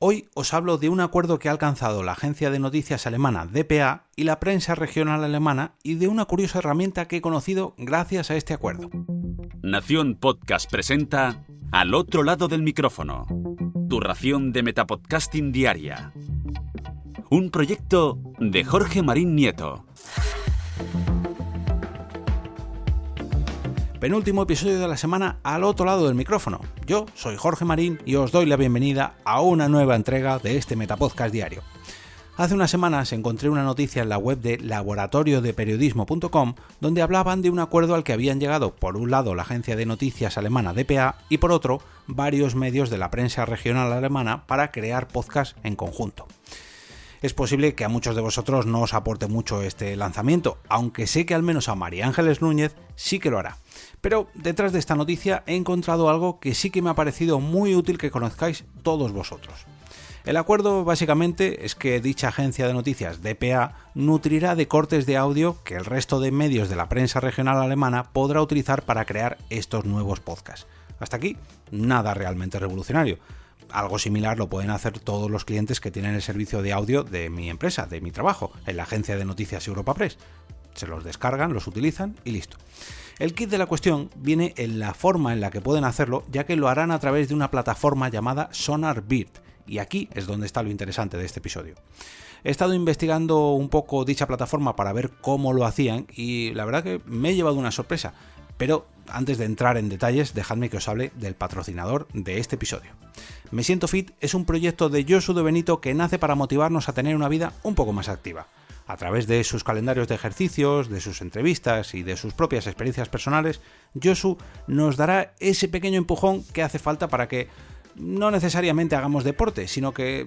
Hoy os hablo de un acuerdo que ha alcanzado la agencia de noticias alemana dpa y la prensa regional alemana y de una curiosa herramienta que he conocido gracias a este acuerdo. Nación Podcast presenta Al otro lado del micrófono, tu ración de metapodcasting diaria. Un proyecto de Jorge Marín Nieto. Penúltimo episodio de la semana al otro lado del micrófono. Yo soy Jorge Marín y os doy la bienvenida a una nueva entrega de este Metapodcast diario. Hace unas semanas encontré una noticia en la web de laboratoriodeperiodismo.com donde hablaban de un acuerdo al que habían llegado por un lado la agencia de noticias alemana dpa y por otro varios medios de la prensa regional alemana para crear podcast en conjunto. Es posible que a muchos de vosotros no os aporte mucho este lanzamiento, aunque sé que al menos a María Ángeles Núñez sí que lo hará. Pero detrás de esta noticia he encontrado algo que sí que me ha parecido muy útil que conozcáis todos vosotros. El acuerdo básicamente es que dicha agencia de noticias dpa nutrirá de cortes de audio que el resto de medios de la prensa regional alemana podrá utilizar para crear estos nuevos podcasts. Hasta aquí, nada realmente revolucionario. Algo similar lo pueden hacer todos los clientes que tienen el servicio de audio de mi empresa, de mi trabajo, en la agencia de noticias Europa Press. Se los descargan, los utilizan y listo. El kit de la cuestión viene en la forma en la que pueden hacerlo, ya que lo harán a través de una plataforma llamada Sonarbird, y aquí es donde está lo interesante de este episodio. He estado investigando un poco dicha plataforma para ver cómo lo hacían y la verdad que me he llevado una sorpresa, pero antes de entrar en detalles, dejadme que os hable del patrocinador de este episodio. Me Siento Fit es un proyecto de Josu de Benito que nace para motivarnos a tener una vida un poco más activa. A través de sus calendarios de ejercicios, de sus entrevistas y de sus propias experiencias personales, Josu nos dará ese pequeño empujón que hace falta para que no necesariamente hagamos deporte, sino que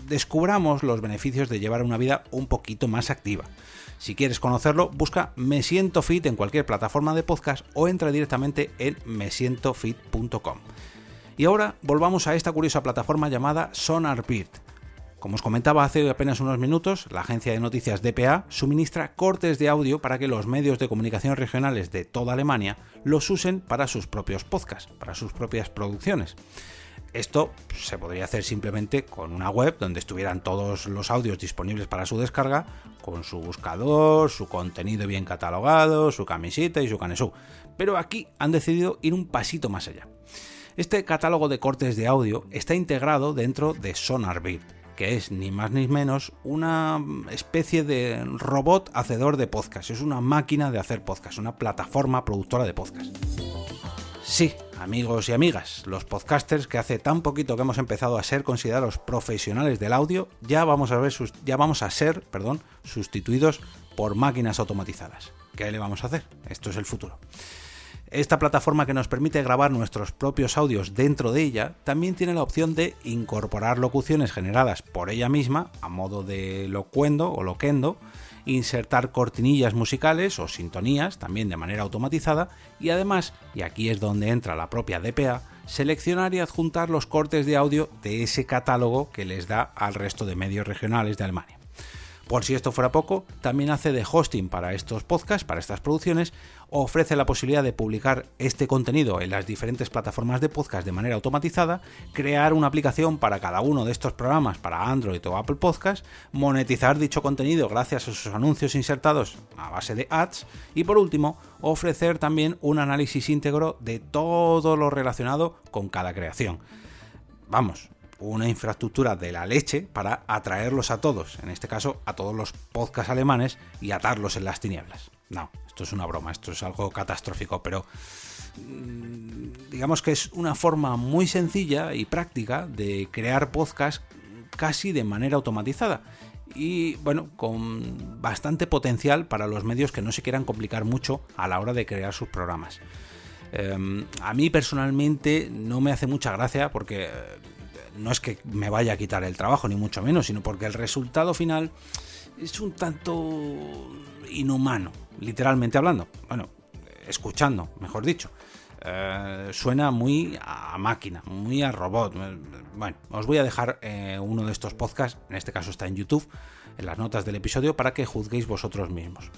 descubramos los beneficios de llevar una vida un poquito más activa. Si quieres conocerlo, busca Me Siento Fit en cualquier plataforma de podcast o entra directamente en mesientofit.com. Y ahora volvamos a esta curiosa plataforma llamada Sonarbird. Como os comentaba hace apenas unos minutos, la agencia de noticias dpa suministra cortes de audio para que los medios de comunicación regionales de toda Alemania los usen para sus propios podcasts, para sus propias producciones. Esto se podría hacer simplemente con una web donde estuvieran todos los audios disponibles para su descarga, con su buscador, su contenido bien catalogado, su camiseta y su canesú. Pero aquí han decidido ir un pasito más allá. Este catálogo de cortes de audio está integrado dentro de Sonarbird, que es ni más ni menos una especie de robot hacedor de podcast. Es una máquina de hacer podcast, una plataforma productora de podcast. Sí, amigos y amigas, los podcasters que hace tan poquito que hemos empezado a ser considerados profesionales del audio, ya vamos a ser sustituidos por máquinas automatizadas. ¿Qué le vamos a hacer? Esto es el futuro. Esta plataforma que nos permite grabar nuestros propios audios dentro de ella también tiene la opción de incorporar locuciones generadas por ella misma a modo de locuendo o loquendo, insertar cortinillas musicales o sintonías también de manera automatizada y además, y aquí es donde entra la propia dpa, seleccionar y adjuntar los cortes de audio de ese catálogo que les da al resto de medios regionales de Alemania. Por si esto fuera poco, también hace de hosting para estos podcasts, para estas producciones, ofrece la posibilidad de publicar este contenido en las diferentes plataformas de podcast de manera automatizada, crear una aplicación para cada uno de estos programas para Android o Apple Podcast, monetizar dicho contenido gracias a sus anuncios insertados a base de ads y por último, ofrecer también un análisis íntegro de todo lo relacionado con cada creación. Vamos, una infraestructura de la leche para atraerlos a todos, en este caso a todos los podcasts alemanes y atarlos en las tinieblas. No, esto es una broma, esto es algo catastrófico, pero digamos que es una forma muy sencilla y práctica de crear podcasts casi de manera automatizada y bueno, con bastante potencial para los medios que no se quieran complicar mucho a la hora de crear sus programas. A mí personalmente no me hace mucha gracia porque no es que me vaya a quitar el trabajo, ni mucho menos, sino porque el resultado final es un tanto inhumano, literalmente hablando. Bueno, escuchando, mejor dicho. Suena muy a máquina, muy a robot. Bueno, os voy a dejar uno de estos podcasts, en este caso está en YouTube, en las notas del episodio, para que juzguéis vosotros mismos.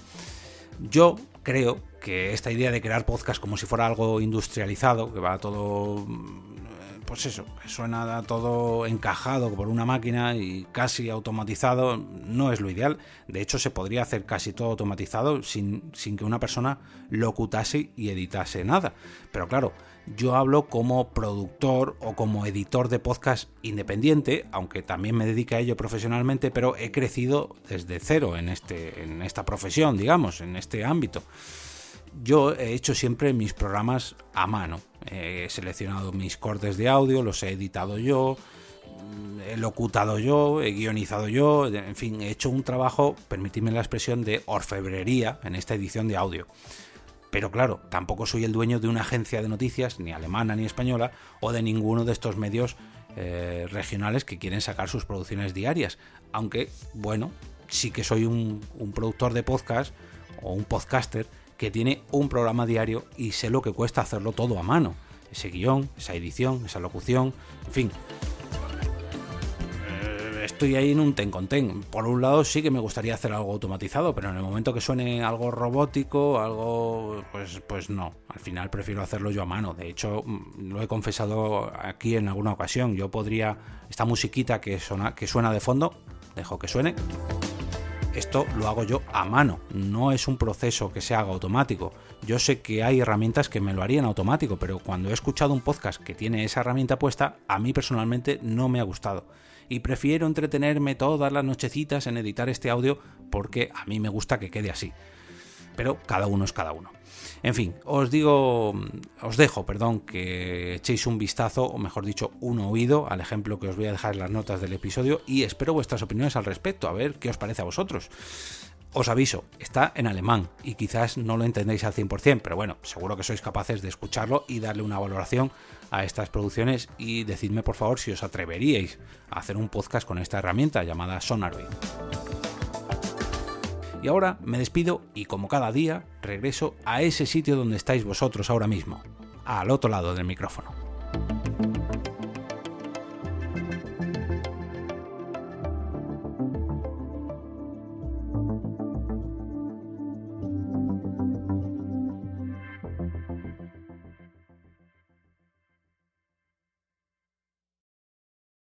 Yo creo que esta idea de crear podcast como si fuera algo industrializado, que va todo pues eso, suena todo encajado por una máquina y casi automatizado, no es lo ideal. De hecho, se podría hacer casi todo automatizado sin que una persona locutase y editase nada. Pero claro, yo hablo como productor o como editor de podcast independiente, aunque también me dedico a ello profesionalmente, pero he crecido desde cero en esta profesión, digamos, en este ámbito. Yo he hecho siempre mis programas a mano. He seleccionado mis cortes de audio, los he editado yo, he locutado yo, he guionizado yo, en fin, he hecho un trabajo, permitidme la expresión, de orfebrería en esta edición de audio. Pero claro, tampoco soy el dueño de una agencia de noticias, ni alemana ni española, o de ninguno de estos medios regionales que quieren sacar sus producciones diarias. Aunque, bueno, sí que soy un productor de podcast o un podcaster que tiene un programa diario y sé lo que cuesta hacerlo todo a mano. Ese guión, esa edición, esa locución, en fin. Estoy ahí en un ten con ten. Por un lado sí que me gustaría hacer algo automatizado, pero en el momento que suene algo robótico, algo, pues no. Al final prefiero hacerlo yo a mano. De hecho, lo he confesado aquí en alguna ocasión. Yo podría, esta musiquita que suena de fondo, dejo que suene. Esto lo hago yo a mano, no es un proceso que se haga automático. Yo sé que hay herramientas que me lo harían automático, pero cuando he escuchado un podcast que tiene esa herramienta puesta, a mí personalmente no me ha gustado. Y prefiero entretenerme todas las nochecitas en editar este audio porque a mí me gusta que quede así. Pero cada uno es cada uno. En fin, os dejo que echéis un vistazo, o mejor dicho, un oído al ejemplo que os voy a dejar en las notas del episodio y espero vuestras opiniones al respecto, a ver qué os parece a vosotros. Os aviso, está en alemán y quizás no lo entendéis al 100%, pero bueno, seguro que sois capaces de escucharlo y darle una valoración a estas producciones y decidme por favor si os atreveríais a hacer un podcast con esta herramienta llamada Sonarby. Y ahora me despido y como cada día regreso a ese sitio donde estáis vosotros ahora mismo, al otro lado del micrófono.